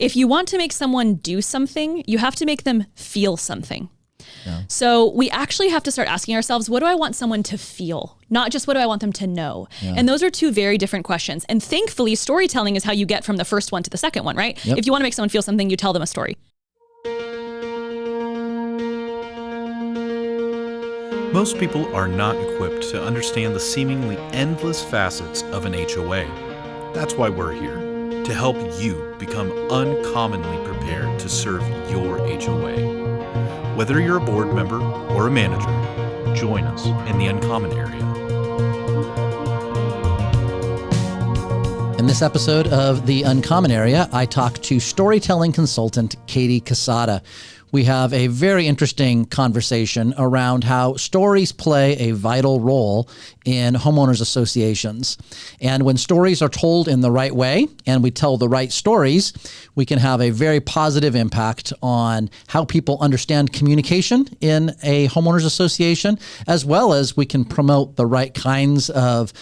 if you want to make someone do something, you have to make them feel something. Yeah. So we actually have to start asking ourselves, what do I want someone to feel? Not just what do I want them to know? Yeah. And those are two very different questions. And thankfully, storytelling is how you get from the first one to the second one, right? Yep. If you want to make someone feel something, you tell them a story. Most people are not equipped to understand the seemingly endless facets of an HOA. That's why we're here, to help you become uncommonly prepared to serve your HOA. Whether you're a board member or a manager, join us in the Uncommon Area. In this episode of The Uncommon Area, I talk to storytelling consultant Katie Quesada. We have a very interesting conversation around how stories play a vital role in homeowners associations. And when stories are told in the right way and we tell the right stories, we can have a very positive impact on how people understand communication in a homeowners association, as well as we can promote the right kinds of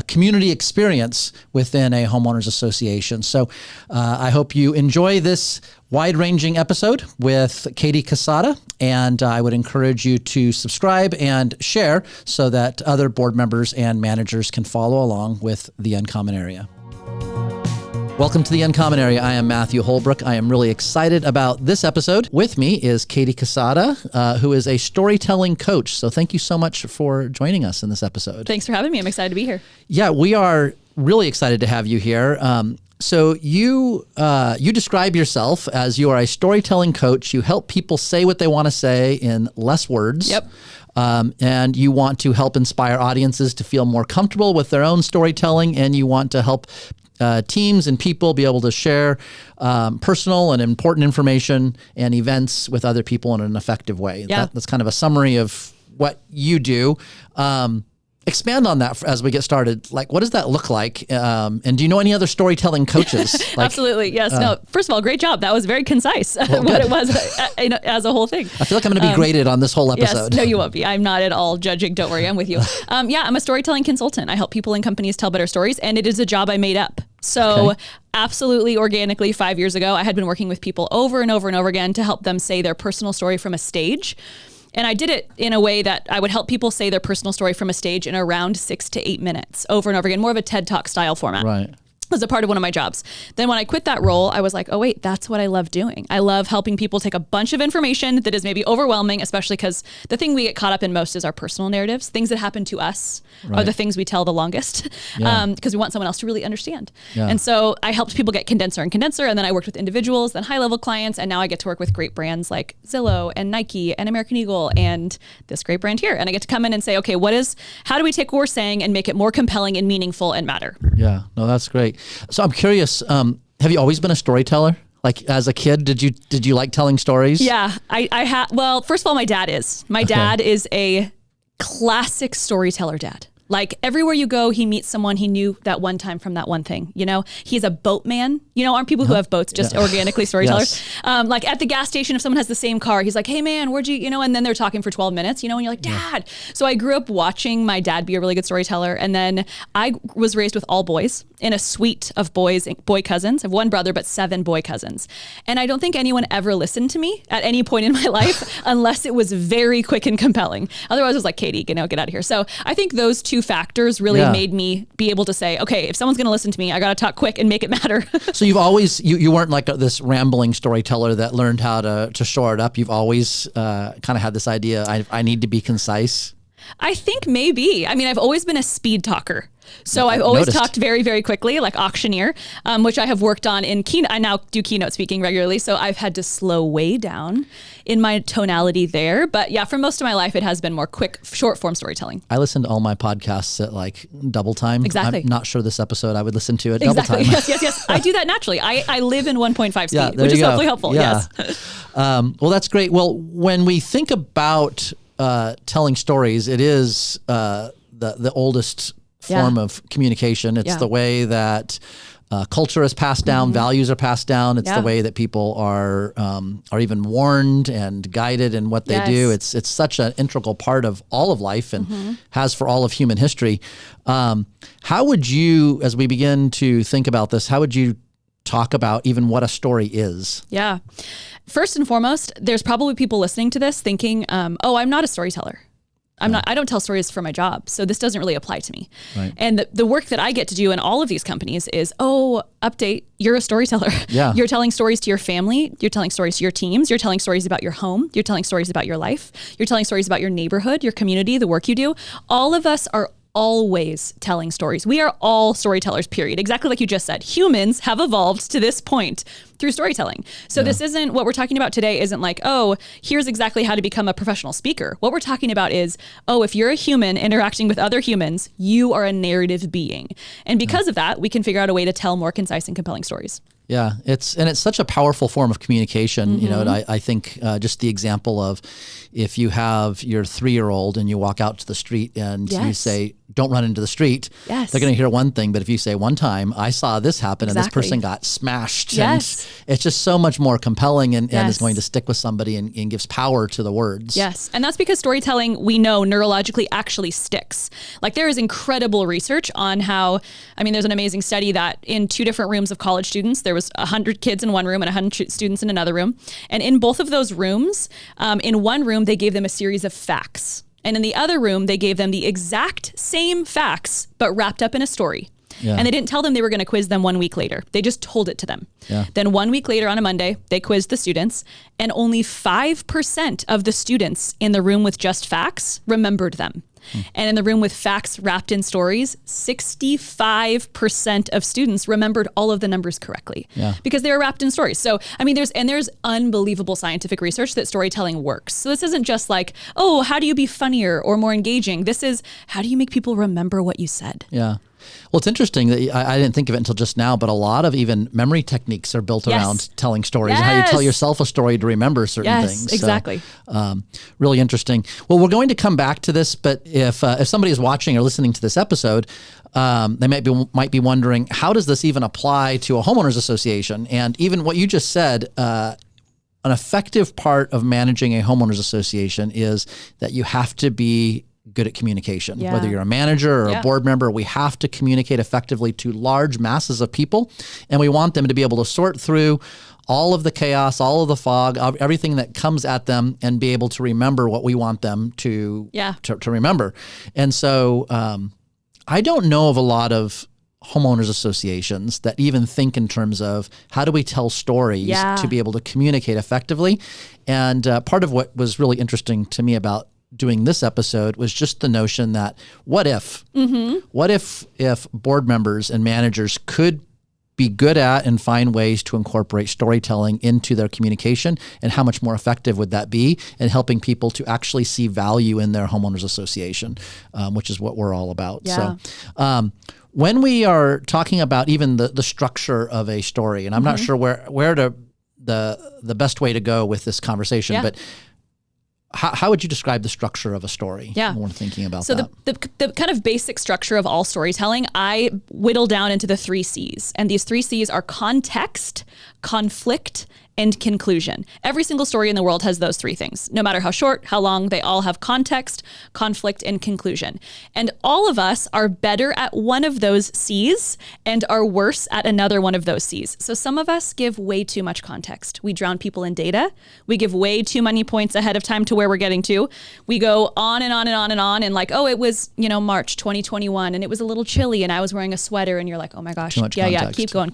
community experience within a homeowners association. So I hope you enjoy this wide-ranging episode with Katie Quesada, and I would encourage you to subscribe and share so that other board members and managers can follow along with The Uncommon Area. Welcome to The Uncommon Area. I am Matthew Holbrook. I am really excited about this episode. With me is Katie Quesada, who is a storytelling coach. So thank you so much for joining us in this episode. Thanks for having me. I'm excited to be here. Yeah, we are really excited to have you here. So you describe yourself as you are a storytelling coach. You help people say what they want to say in less words. Yep. And you want to help inspire audiences to feel more comfortable with their own storytelling, and you want to help teams and people be able to share personal and important information and events with other people in an effective way. Yeah. That's kind of a summary of what you do. Expand on that as we get started. Like, what does that look like? And do you know any other storytelling coaches? Absolutely. Yes. No, first of all, great job. That was very concise, what it was as a whole thing. I feel like I'm going to be graded on this whole episode. Yes. No, you won't be. I'm not at all judging. Don't worry. I'm with you. I'm a storytelling consultant. I help people and companies tell better stories, and it is a job I made up. So absolutely organically, 5 years ago, I had been working with people over and over and over again to help them say their personal story from a stage. And I did it in a way that I would help people say their personal story from a stage in around 6 to 8 minutes over and over again, more of a TED Talk style format. Right. As a part of one of my jobs. Then when I quit that role, I was like, oh wait, that's what I love doing. I love helping people take a bunch of information that is maybe overwhelming, especially because the thing we get caught up in most is our personal narratives. Things that happen to us are the things we tell the longest because we want someone else to really understand. Yeah. And so I helped people get condenser, and then I worked with individuals, then high level clients, and now I get to work with great brands like Zillow and Nike and American Eagle and this great brand here. And I get to come in and say, okay, how do we take what we're saying and make it more compelling and meaningful and matter? Yeah, no, that's great. So I'm curious, have you always been a storyteller? Like as a kid, did you like telling stories? Yeah, well, first of all, my dad is. My dad is a classic storyteller dad. Like everywhere you go, he meets someone he knew that one time from that one thing. You know, he's a boatman. You know, aren't people who have boats just organically storytellers? Yes. Like at the gas station, if someone has the same car, he's like, hey man, where'd you, and then they're talking for 12 minutes, and you're like, Dad. So I grew up watching my dad be a really good storyteller. And then I was raised with all boys in a suite of boy cousins. I have one brother, but 7 boy cousins. And I don't think anyone ever listened to me at any point in my life unless it was very quick and compelling. Otherwise it was like, Katie, get out of here. So I think those two factors really made me be able to say, okay, if someone's going to listen to me, I got to talk quick and make it matter. So you've always, you weren't like this rambling storyteller that learned how to shore it up. You've always kind of had this idea, I need to be concise. I think maybe. I mean, I've always been a speed talker. So I've always talked very, very quickly, like auctioneer, which I have worked on in keynote. I now do keynote speaking regularly. So I've had to slow way down in my tonality there. But yeah, for most of my life, it has been more quick, short form storytelling. I listen to all my podcasts at like double time. Exactly. I'm not sure this episode I would listen to at double time. Yes. I do that naturally. I live in 1.5 speed, which is hopefully helpful. Yeah. Yes. Well, that's great. Well, when we think about telling stories, it is the oldest form of communication. It's the way that culture is passed down, values are passed down. It's the way that people are even warned and guided in what they do. It's such an integral part of all of life and has for all of human history. How would you, as we begin to think about this, how would you talk about even what a story is? Yeah. First and foremost, there's probably people listening to this thinking, oh, I'm not a storyteller. I don't tell stories for my job. So this doesn't really apply to me. Right. And the work that I get to do in all of these companies is, update, you're a storyteller. Yeah. You're telling stories to your family. You're telling stories to your teams. You're telling stories about your home. You're telling stories about your life. You're telling stories about your neighborhood, your community, the work you do. All of us are always telling stories. We are all storytellers, period. Exactly like you just said. Humans have evolved to this point through storytelling. So this isn't, what we're talking about today isn't like, here's exactly how to become a professional speaker. What we're talking about is, if you're a human interacting with other humans, you are a narrative being. And because of that, we can figure out a way to tell more concise and compelling stories. Yeah, it's such a powerful form of communication. You know, I think just the example of if you have your 3-year-old and you walk out to the street and you say, don't run into the street, they're going to hear one thing. But if you say, one time I saw this happen and this person got smashed, and it's just so much more compelling and is going to stick with somebody and gives power to the words. Yes. And that's because storytelling, we know neurologically actually sticks. Like there is incredible research on how, there's an amazing study that in 2 different rooms of college students, there was 100 kids in one room and 100 students in another room. And in both of those rooms, in one room, they gave them a series of facts. And in the other room, they gave them the exact same facts, but wrapped up in a story. Yeah. And they didn't tell them they were going to quiz them 1 week later. They just told it to them. Yeah. Then 1 week later on a Monday, they quizzed the students, and only 5% of the students in the room with just facts remembered them. And in the room with facts wrapped in stories, 65% of students remembered all of the numbers correctly because they were wrapped in stories. So, there's unbelievable scientific research that storytelling works. So this isn't just like, how do you be funnier or more engaging? This is, how do you make people remember what you said? Yeah. Well, it's interesting that I didn't think of it until just now, but a lot of even memory techniques are built around telling stories and how you tell yourself a story to remember certain things. Exactly. So, really interesting. Well, we're going to come back to this, but if somebody is watching or listening to this episode, they might be wondering, how does this even apply to a homeowners association? And even what you just said, an effective part of managing a homeowners association is that you have to be good at communication. Whether you're a manager or a board member, we have to communicate effectively to large masses of people, and we want them to be able to sort through all of the chaos, all of the fog, everything that comes at them, and be able to remember what we want them to remember. And so I don't know of a lot of homeowners associations that even think in terms of how do we tell stories to be able to communicate effectively. And part of what was really interesting to me about doing this episode was just the notion that what if board members and managers could be good at and find ways to incorporate storytelling into their communication, and how much more effective would that be in helping people to actually see value in their homeowners association, which is what we're all about. Yeah. So when we are talking about even the structure of a story, and I'm not sure where the best way to go with this conversation, but how would you describe the structure of a story? When we're thinking about that. So the kind of basic structure of all storytelling, I whittle down into the 3 C's. And these 3 C's are context, conflict, and conclusion. Every single story in the world has those 3 things. No matter how short, how long, they all have context, conflict, and conclusion. And all of us are better at one of those C's and are worse at another one of those C's. So some of us give way too much context. We drown people in data. We give way too many points ahead of time to where we're getting to. We go on and on and on and on, and like, it was, March 2021 and it was a little chilly and I was wearing a sweater, and you're like, oh my gosh, keep going.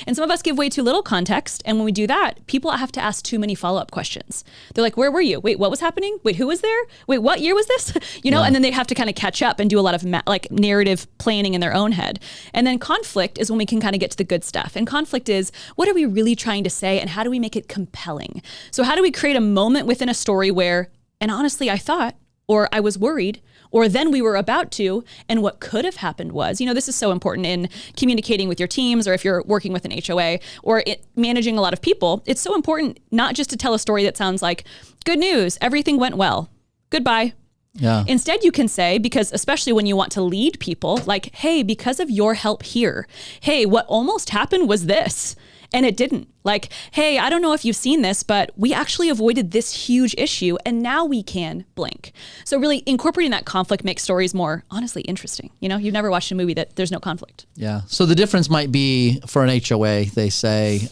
And some of us give way too little context. And when we do that, people have to ask too many follow-up questions. They're like, where were you? Wait, what was happening? Wait, who was there? Wait, what year was this? And then they have to kind of catch up and do a lot of narrative planning in their own head. And then conflict is when we can kind of get to the good stuff. And conflict is, what are we really trying to say, and how do we make it compelling? So how do we create a moment within a story where, and honestly, I thought, or I was worried, or then we were about to, and what could have happened was, this is so important in communicating with your teams, or if you're working with an HOA, or managing a lot of people. It's so important not just to tell a story that sounds like, good news, everything went well, goodbye. Yeah. Instead, you can say, because especially when you want to lead people, like, hey, because of your help here, hey, what almost happened was this. And it didn't. Like, hey, I don't know if you've seen this, but we actually avoided this huge issue and now we can blank. So really incorporating that conflict makes stories more honestly interesting. You know, you've never watched a movie that there's no conflict. Yeah. So the difference might be for an HOA, they say,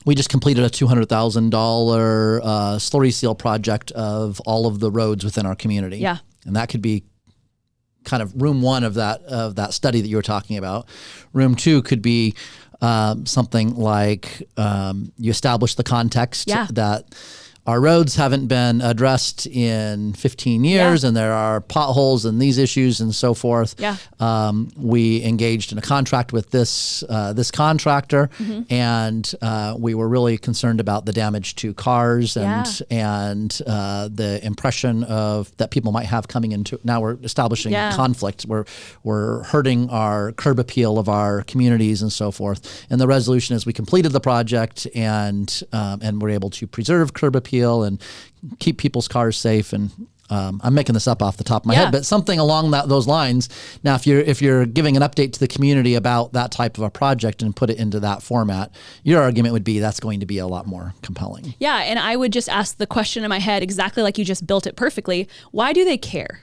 we just completed a $200,000 slurry seal project of all of the roads within our community. Yeah. And that could be kind of room one of that study that you were talking about. Room two could be something like you establish the context that our roads haven't been addressed in 15 years and there are potholes and these issues and so forth. Yeah. We engaged in a contract with this contractor and we were really concerned about the damage to cars and the impression of that people might have coming into. Now we're establishing conflict. We're hurting our curb appeal of our communities and so forth. And the resolution is we completed the project and we're able to preserve curb appeal and keep people's cars safe. And I'm making this up off the top of my head, but something along those lines. Now, if you're giving an update to the community about that type of a project and put it into that format, your argument would be that's going to be a lot more compelling. Yeah, and I would just ask the question in my head exactly like you just built it perfectly. Why do they care?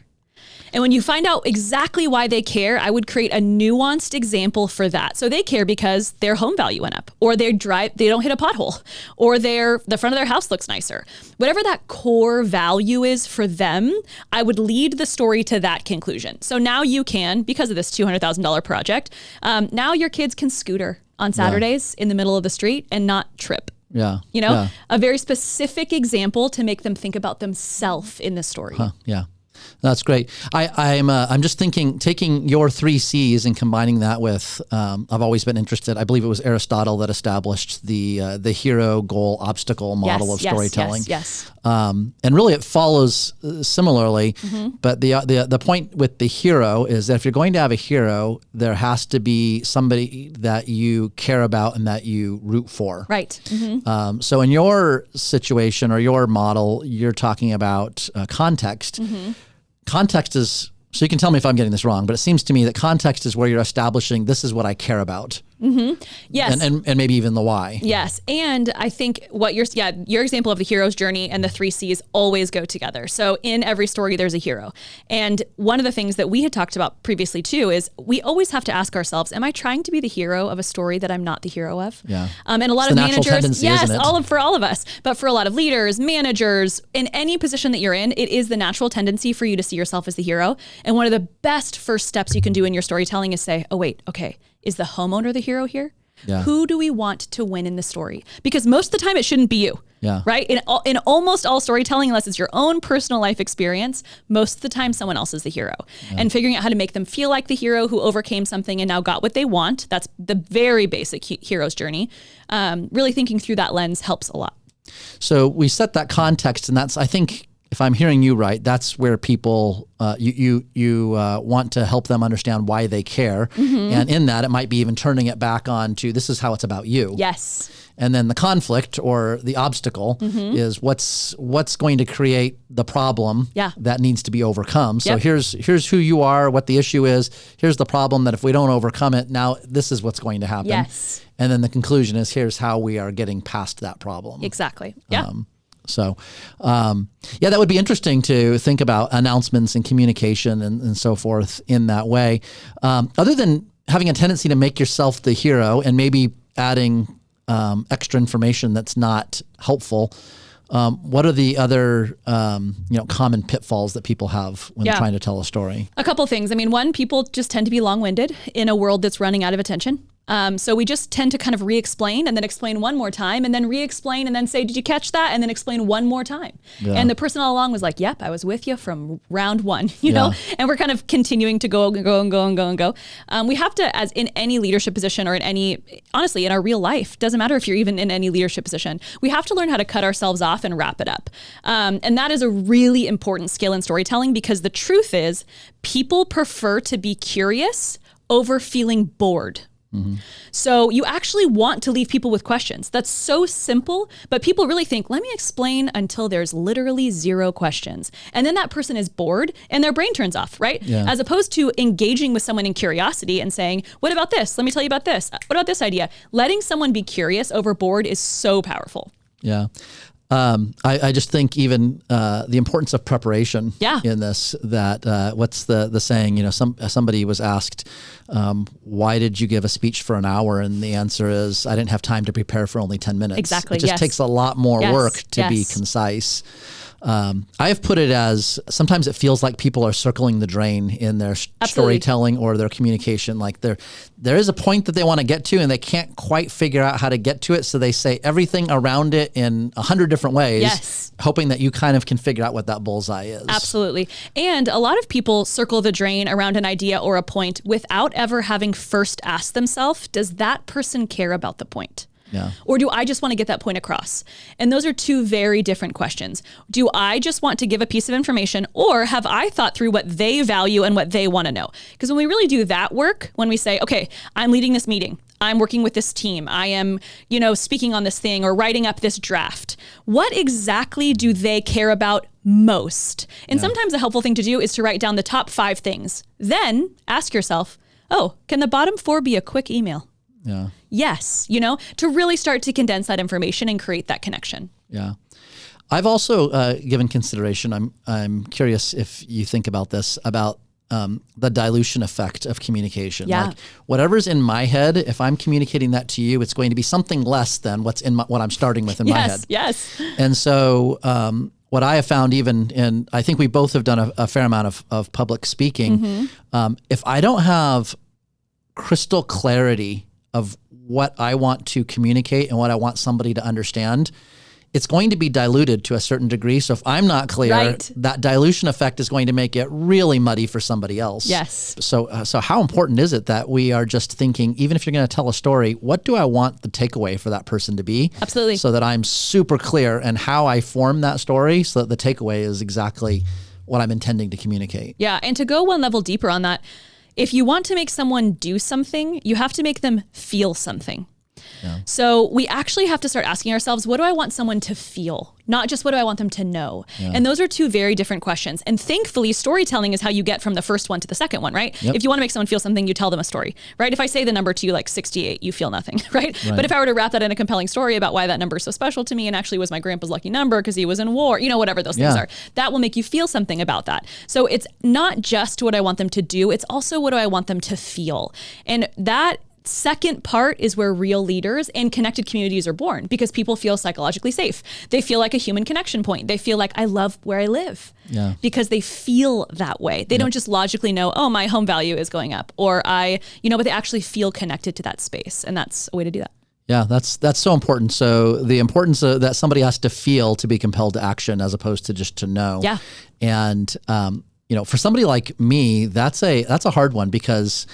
And when you find out exactly why they care, I would create a nuanced example for that. So they care because their home value went up, or they don't hit a pothole, or the front of their house looks nicer. Whatever that core value is for them, I would lead the story to that conclusion. So now you can, because of this $200,000 project, now your kids can scooter on Saturdays in the middle of the street and not trip. Yeah. You know, a very specific example to make them think about themselves in the story. Yeah. That's great. I'm just thinking, taking your 3 C's and combining that with, I've always been interested. I believe it was Aristotle that established the hero, goal, obstacle model of storytelling. Yes. And really, it follows similarly. But the point with the hero is that if you're going to have a hero, there has to be somebody that you care about and that you root for. Right. So in your situation or your model, you're talking about context. Context is, so you can tell me if I'm getting this wrong, but it seems to me that context is where you're establishing this is what I care about. Yes. And maybe even the why. Yes. And I think what your example of the hero's journey and the 3 C's always go together. So in every story, there's a hero. And one of the things that we had talked about previously too, is we always have to ask ourselves, am I trying to be the hero of a story that I'm not the hero of? Yeah. And a lot it's of the natural managers, tendency, isn't it? for all of us, but for a lot of leaders, managers, in any position that you're in, it is the natural tendency for you to see yourself as the hero. And one of the best first steps you can do in your storytelling is say, oh, wait, okay. Is the homeowner the hero here? Yeah. Who do we want to win in the story? Because most of the time it shouldn't be you. Yeah. Right? In almost all storytelling, unless it's your own personal life experience, most of the time someone else is the hero. Yeah. And figuring out how to make them feel like the hero who overcame something and now got what they want. That's the very basic hero's journey. Really thinking through that lens helps a lot. So we set that context, and that's, I think, if I'm hearing you right, that's where people, you want to help them understand why they care. And in that, it might be even turning it back on to this is how it's about you. Yes. And then the conflict or the obstacle is what's going to create the problem that needs to be overcome. So here's who you are, what the issue is. Here's the problem that if we don't overcome it, now this is what's going to happen. Yes. And then the conclusion is here's how we are getting past that problem. Exactly. Yeah. So, that would be interesting to think about announcements and communication and so forth in that way. Other than having a tendency to make yourself the hero and maybe adding extra information that's not helpful, what are the other common pitfalls that people have when trying to tell a story? A couple things. I mean, one, people just tend to be long-winded in a world that's running out of attention. So we just tend to kind of re-explain and then explain one more time and then re-explain and then say, did you catch that? And then explain one more time. Yeah. And the person all along was like, yep, I was with you from round one, you know, and we're kind of continuing to go. We have to, as in any leadership position or honestly, in our real life, doesn't matter if you're even in any leadership position, we have to learn how to cut ourselves off and wrap it up. And that is a really important skill in storytelling because the truth is people prefer to be curious over feeling bored. So you actually want to leave people with questions. That's so simple, but people really think, let me explain until there's literally zero questions. And then that person is bored and their brain turns off, right? Yeah. As opposed to engaging with someone in curiosity and saying, what about this? Let me tell you about this. What about this idea? Letting someone be curious over bored is so powerful. Yeah. I just think even the importance of preparation Yeah. in this, that what's the saying, somebody was asked, why did you give a speech for an hour? And the answer is, I didn't have time to prepare for only 10 minutes. Exactly. It just Yes. takes a lot more Yes. work to be Yes. concise. I have put it as, sometimes it feels like people are circling the drain in their storytelling or their communication. Like there is a point that they want to get to and they can't quite figure out how to get to it. So they say everything around it in 100 different ways, Yes. hoping that you kind of can figure out what that bullseye is. Absolutely. And a lot of people circle the drain around an idea or a point without ever having first asked themselves, does that person care about the point? Yeah. Or do I just want to get that point across? And those are two very different questions. Do I just want to give a piece of information, or have I thought through what they value and what they want to know? Because when we really do that work, when we say, okay, I'm leading this meeting, I'm working with this team, I am, speaking on this thing or writing up this draft, what exactly do they care about most? And sometimes a helpful thing to do is to write down the top 5 things. Then ask yourself, oh, can the bottom 4 be a quick email? Yeah. Yes, to really start to condense that information and create that connection. Yeah. I've also given consideration, I'm curious if you think about this, about the dilution effect of communication. Yeah. Like whatever's in my head, if I'm communicating that to you, it's going to be something less than what's in what I'm starting with in my head. Yes. And so what I have found, even in, I think we both have done a fair amount of public speaking. If I don't have crystal clarity of what I want to communicate and what I want somebody to understand, it's going to be diluted to a certain degree. So if I'm not clear, Right. that dilution effect is going to make it really muddy for somebody else. Yes. So how important is it that we are just thinking, even if you're going to tell a story, what do I want the takeaway for that person to be? Absolutely. So that I'm super clear in how I form that story so that the takeaway is exactly what I'm intending to communicate. Yeah. And to go one level deeper on that, if you want to make someone do something, you have to make them feel something. Yeah. So we actually have to start asking ourselves, what do I want someone to feel? Not just what do I want them to know? Yeah. And those are two very different questions. And thankfully, storytelling is how you get from the first one to the second one, right? Yep. If you want to make someone feel something, you tell them a story, right? If I say the number to you, like 68, you feel nothing, right? But if I were to wrap that in a compelling story about why that number is so special to me and actually was my grandpa's lucky number because he was in war, whatever those things are, that will make you feel something about that. So it's not just what I want them to do, it's also what do I want them to feel. And that second part is where real leaders and connected communities are born, because people feel psychologically safe. They feel like a human connection point. They feel like I love where I live because they feel that way. They don't just logically know, oh, my home value is going up, or but they actually feel connected to that space. And that's a way to do that. Yeah, that's so important. So the importance that somebody has to feel to be compelled to action as opposed to just to know. Yeah. And, for somebody like me, that's a hard one because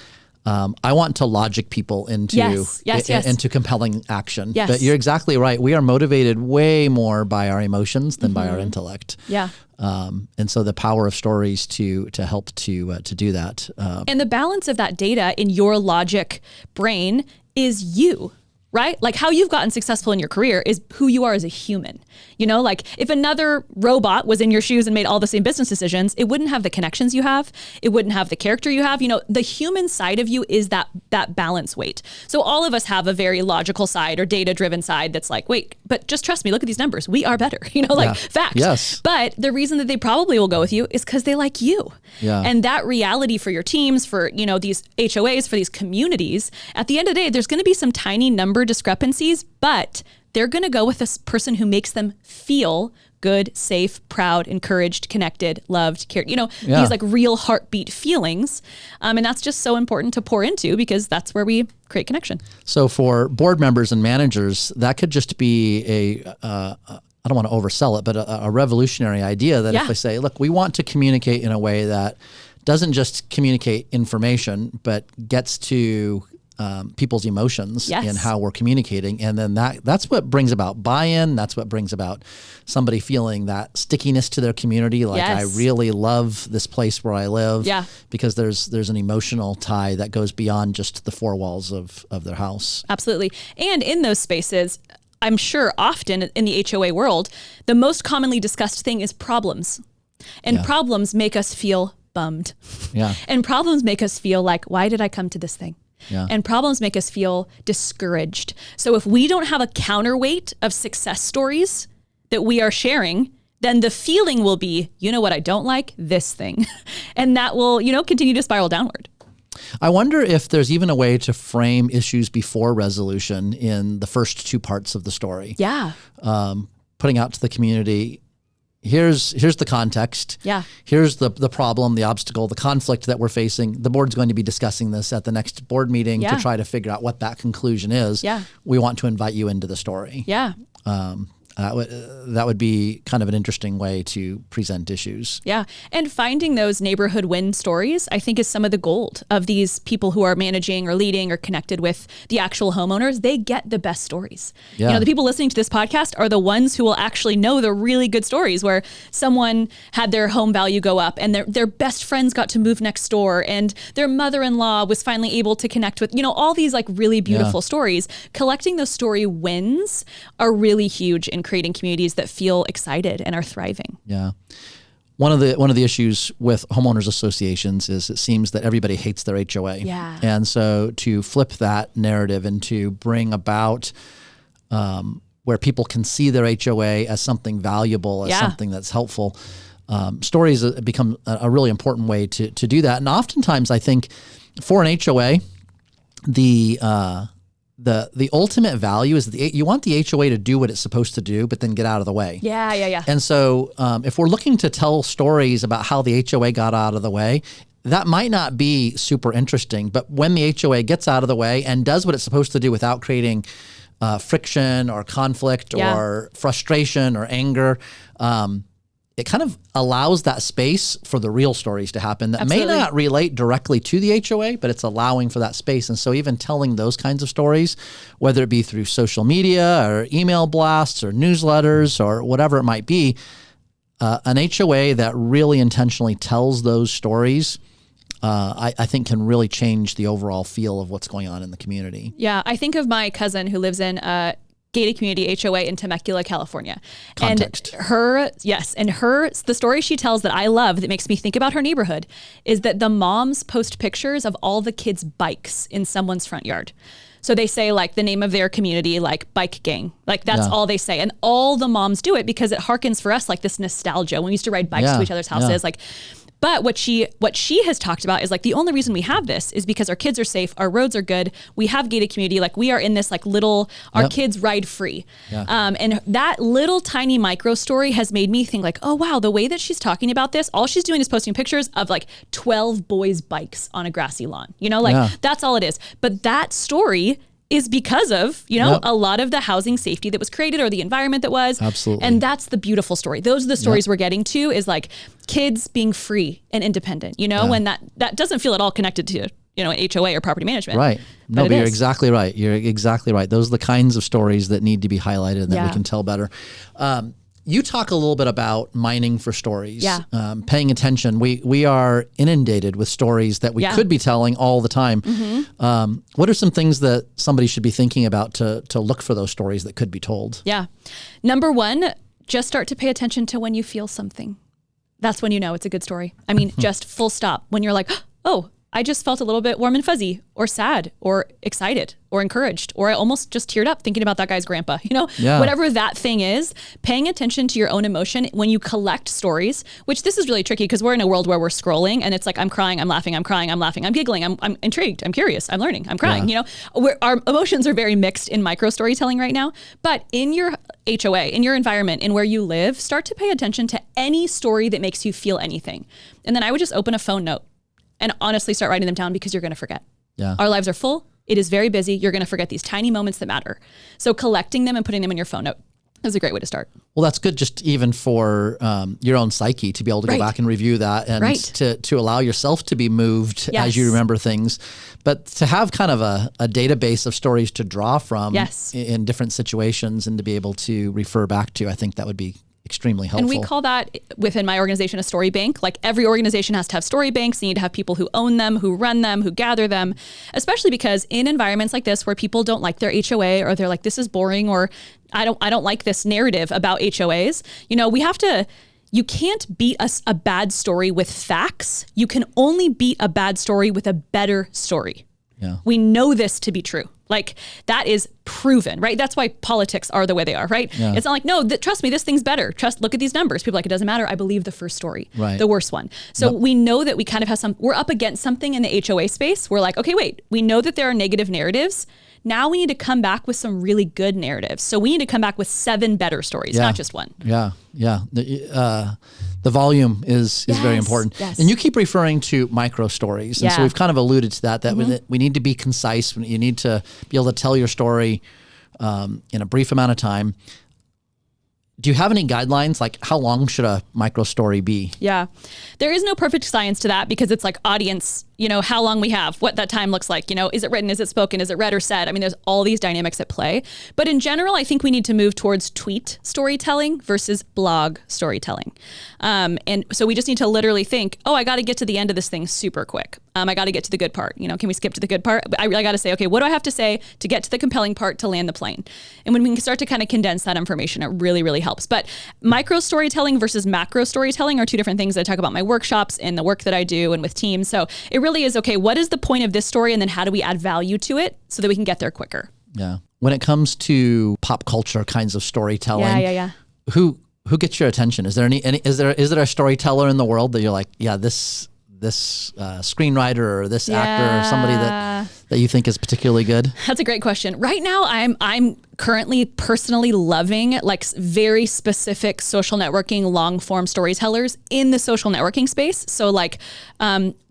I want to logic people into into compelling action. Yes. But you're exactly right. We are motivated way more by our emotions than by our intellect. Yeah. And so the power of stories to help to do that. And the balance of that data in your logic brain is you. Right? Like how you've gotten successful in your career is who you are as a human. Like if another robot was in your shoes and made all the same business decisions, it wouldn't have the connections you have. It wouldn't have the character you have. The human side of you is that balance weight. So all of us have a very logical side or data-driven side that's like, wait, but just trust me, look at these numbers. We are better, fact. Yes. But the reason that they probably will go with you is because they like you. Yeah. And that reality for your teams, for, these HOAs, for these communities, at the end of the day, there's going to be some tiny number discrepancies, but they're going to go with this person who makes them feel good, safe, proud, encouraged, connected, loved, cared, these like real heartbeat feelings. And that's just so important to pour into because that's where we create connection. So for board members and managers, that could just be I don't want to oversell it, but a revolutionary idea that if I say, look, we want to communicate in a way that doesn't just communicate information, but gets to people's emotions Yes. and how we're communicating. And then that's what brings about buy-in. That's what brings about somebody feeling that stickiness to their community. Like, Yes. I really love this place where I live. Yeah. Because there's an emotional tie that goes beyond just the four walls of their house. Absolutely. And in those spaces, I'm sure often in the HOA world, the most commonly discussed thing is problems. And problems make us feel bummed. Yeah. And problems make us feel like, why did I come to this thing? Yeah. And problems make us feel discouraged. So if we don't have a counterweight of success stories that we are sharing, then the feeling will be, you know what I don't like? This thing. And that will, continue to spiral downward. I wonder if there's even a way to frame issues before resolution in the first two parts of the story. Yeah. Putting out to the community, here's the context. Yeah. Here's the problem, the obstacle, the conflict that we're facing. The board's going to be discussing this at the next board meeting to try to figure out what that conclusion is. Yeah. We want to invite you into the story. Yeah. That would be kind of an interesting way to present issues. Yeah. And finding those neighborhood win stories, I think, is some of the gold of these people who are managing or leading or connected with the actual homeowners. They get the best stories. Yeah. The people listening to this podcast are the ones who will actually know the really good stories where someone had their home value go up and their best friends got to move next door and their mother-in-law was finally able to connect with, all these like really beautiful stories. Collecting those story wins are really huge in creating communities that feel excited and are thriving. Yeah. One of the issues with homeowners associations is it seems that everybody hates their HOA. Yeah. And so to flip that narrative and to bring about where people can see their HOA as something valuable, as something that's helpful, stories become a really important way to do that. And oftentimes I think for an HOA, the ultimate value is you want the HOA to do what it's supposed to do, but then get out of the way. Yeah. And so if we're looking to tell stories about how the HOA got out of the way, that might not be super interesting. But when the HOA gets out of the way and does what it's supposed to do without creating friction or conflict or frustration or anger, it kind of allows that space for the real stories to happen that may not relate directly to the HOA, but it's allowing for that space. And so even telling those kinds of stories, whether it be through social media or email blasts or newsletters or whatever it might be, an HOA that really intentionally tells those stories, I think can really change the overall feel of what's going on in the community. Yeah, I think of my cousin who lives in a gated community HOA in Temecula, California. Context. And the story she tells that I love that makes me think about her neighborhood is that the moms post pictures of all the kids' bikes in someone's front yard. So they say like the name of their community, like bike gang, like that's all they say. And all the moms do it because it harkens for us like this nostalgia. When we used to ride bikes to each other's houses, but what she has talked about is like the only reason we have this is because our kids are safe, our roads are good, we have gated community, like we are in this like little, our kids ride free. Yeah. And that little tiny micro story has made me think like, oh wow, the way that she's talking about this, all she's doing is posting pictures of like 12 boys' bikes on a grassy lawn, that's all it is. But that story is because of, a lot of the housing safety that was created or the environment that was. Absolutely. And that's the beautiful story. Those are the stories we're getting to is like kids being free and independent, when that doesn't feel at all connected to, HOA or property management. Right. No, but you're exactly right. You're exactly right. Those are the kinds of stories that need to be highlighted and that we can tell better. You talk a little bit about mining for stories, paying attention. We are inundated with stories that we could be telling all the time. Mm-hmm. What are some things that somebody should be thinking about to look for those stories that could be told? Yeah. Number one, just start to pay attention to when you feel something. That's when you know it's a good story. I mean, just full stop. When you're like, oh, I just felt a little bit warm and fuzzy or sad or excited or encouraged, or I almost just teared up thinking about that guy's grandpa, whatever that thing is, paying attention to your own emotion when you collect stories, which this is really tricky because we're in a world where we're scrolling and it's like, I'm crying, I'm laughing, I'm crying, I'm laughing, I'm giggling, I'm intrigued, I'm curious, I'm learning, I'm crying, our emotions are very mixed in micro storytelling right now, but in your HOA, in your environment, in where you live, start to pay attention to any story that makes you feel anything. And then I would just open a phone note and honestly start writing them down because you're going to forget. Yeah. Our lives are full. It is very busy. You're going to forget these tiny moments that matter. So collecting them and putting them in your phone note. That's a great way to start. Well, that's good just even for your own psyche to be able to go back and review that and to allow yourself to be moved as you remember things. But to have kind of a database of stories to draw from in different situations and to be able to refer back to, I think that would be extremely helpful. And we call that within my organization a story bank. Like every organization has to have story banks. You need to have people who own them, who run them, who gather them, especially because in environments like this where people don't like their HOA or they're like, this is boring, or I don't like this narrative about HOAs. You can't beat a bad story with facts. You can only beat a bad story with a better story. Yeah. We know this to be true. Like that is proven, right? That's why politics are the way they are, right? Yeah. It's not like, no, trust me, this thing's better. Look at these numbers. People are like, it doesn't matter. I believe the first story, the worst one. So we know that we kind of have we're up against something in the HOA space. We're like, okay, wait, we know that there are negative narratives. Now we need to come back with some really good narratives. So we need to come back with 7 better stories, not just one. Yeah. The volume is very important. Yes. And you keep referring to micro stories. And so we've kind of alluded to that we need to be concise. You need to be able to tell your story in a brief amount of time. Do you have any guidelines? Like how long should a micro story be? Yeah, there is no perfect science to that because it's like audience, how long we have, what that time looks like, is it written, is it spoken, is it read or said? I mean, there's all these dynamics at play. But in general, I think we need to move towards tweet storytelling versus blog storytelling. And so we just need to literally think, I got to get to the end of this thing super quick. I got to get to the good part. Can we skip to the good part? I got to say, okay, what do I have to say to get to the compelling part to land the plane? And when we can start to kind of condense that information, it really, really helps. But micro storytelling versus macro storytelling are two different things I talk about in my workshops and the work that I do and with teams. So it really is, okay, what is the point of this story? And then how do we add value to it so that we can get there quicker? Yeah. When it comes to pop culture kinds of storytelling, who gets your attention? Is there is there a storyteller in the world that you're like, this screenwriter or this actor or somebody that you think is particularly good? That's a great question. Right now, I'm currently personally loving like very specific social networking, long form storytellers in the social networking space. So like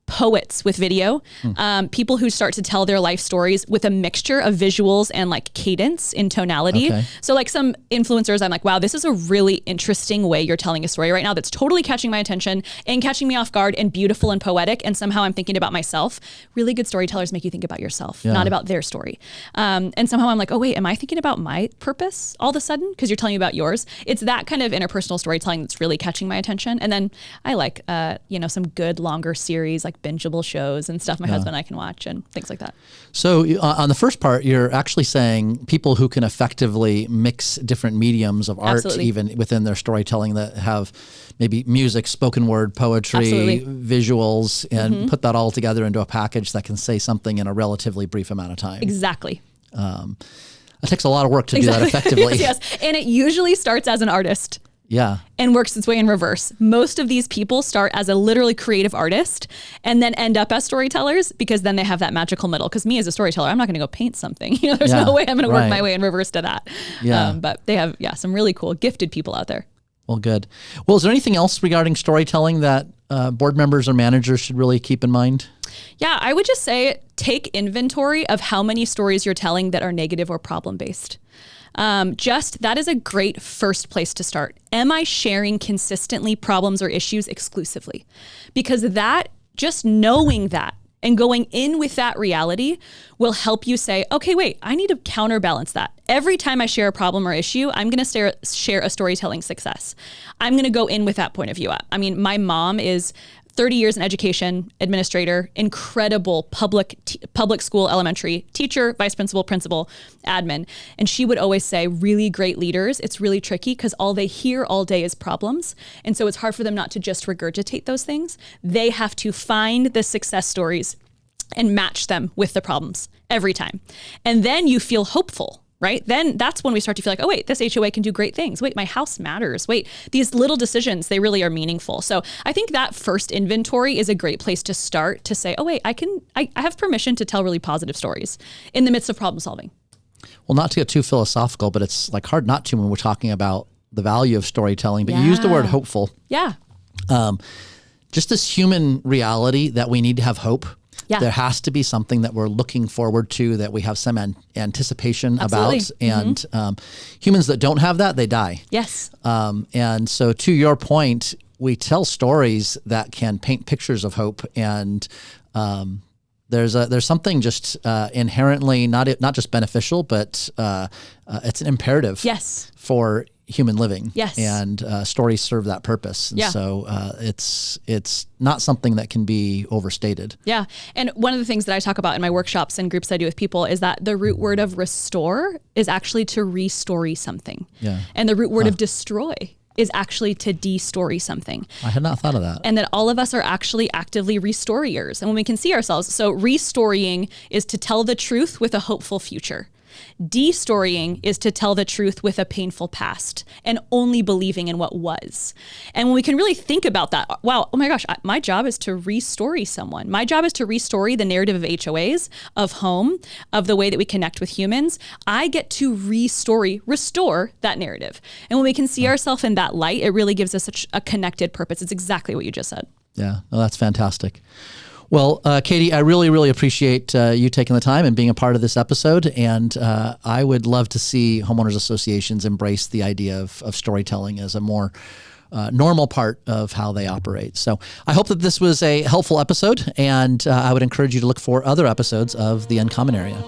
poets with video, people who start to tell their life stories with a mixture of visuals and like cadence in tonality. Okay. So like some influencers, I'm like, wow, this is a really interesting way you're telling a story right now that's totally catching my attention and catching me off guard and beautiful and poetic. And somehow I'm thinking about myself. Really good storytellers make you think about yourself, not about their story. And somehow I'm like, oh wait, am I thinking about my purpose all of a sudden? Because you're telling me about yours. It's that kind of interpersonal storytelling that's really catching my attention. And then I like, some good longer series like bingeable shows and stuff my husband and I can watch and things like that. So on the first part, you're actually saying people who can effectively mix different mediums of art, even within their storytelling, that have maybe music, spoken word, poetry, visuals, and put that all together into a package that can say something in a relatively brief amount of time. Exactly. It takes a lot of work to do that effectively. Yes. And it usually starts as an artist. Yeah. And works its way in reverse. Most of these people start as a literally creative artist and then end up as storytellers because then they have that magical middle. Because me as a storyteller, I'm not going to go paint something. There's no way I'm going to work my way in reverse to that. Yeah. But they have, some really cool, gifted people out there. Well, good. Well, is there anything else regarding storytelling that board members or managers should really keep in mind? Yeah, I would just say take inventory of how many stories you're telling that are negative or problem-based. That is a great first place to start. Am I sharing consistently problems or issues exclusively? Because just knowing that and going in with that reality will help you say, okay, wait, I need to counterbalance that. Every time I share a problem or issue, I'm going to share a storytelling success. I'm going to go in with that point of view. I mean, my mom is 30 years in education, administrator, incredible public school, elementary teacher, vice principal, principal, admin. And she would always say, really great leaders, it's really tricky because all they hear all day is problems. And so it's hard for them not to just regurgitate those things. They have to find the success stories and match them with the problems every time. And then you feel hopeful. Right? Then that's when we start to feel like, oh, wait, this HOA can do great things. Wait, my house matters. Wait, these little decisions, they really are meaningful. So I think that first inventory is a great place to start to say, oh, wait, I have permission to tell really positive stories in the midst of problem solving. Well, not to get too philosophical, but it's like hard not to when we're talking about the value of storytelling, but you use the word hopeful. Yeah. Just this human reality that we need to have hope. Yeah. There has to be something that we're looking forward to, that we have some anticipation Absolutely. about. And humans that don't have that, they die. Yes. And so to your point, we tell stories that can paint pictures of hope, and there's something just inherently not just beneficial, but it's an imperative. Yes. For human living. Yes. And stories serve that purpose. And so it's not something that can be overstated. Yeah. And one of the things that I talk about in my workshops and groups I do with people is that the root word of restore is actually to restory something. Yeah. And the root word of destroy is actually to de-story something. I had not thought of that. And that all of us are actually actively restoriers. And when we can see ourselves, so restorying is to tell the truth with a hopeful future. De-storying is to tell the truth with a painful past and only believing in what was. And when we can really think about that, wow, oh my gosh, my job is to restory someone. My job is to restory the narrative of HOAs, of home, of the way that we connect with humans. I get to restore that narrative. And when we can see ourselves in that light, it really gives us such a connected purpose. It's exactly what you just said. Yeah, well, that's fantastic. Well, Katie, I really, really appreciate you taking the time and being a part of this episode. And I would love to see homeowners associations embrace the idea of storytelling as a more normal part of how they operate. So I hope that this was a helpful episode, and I would encourage you to look for other episodes of The Uncommon Area.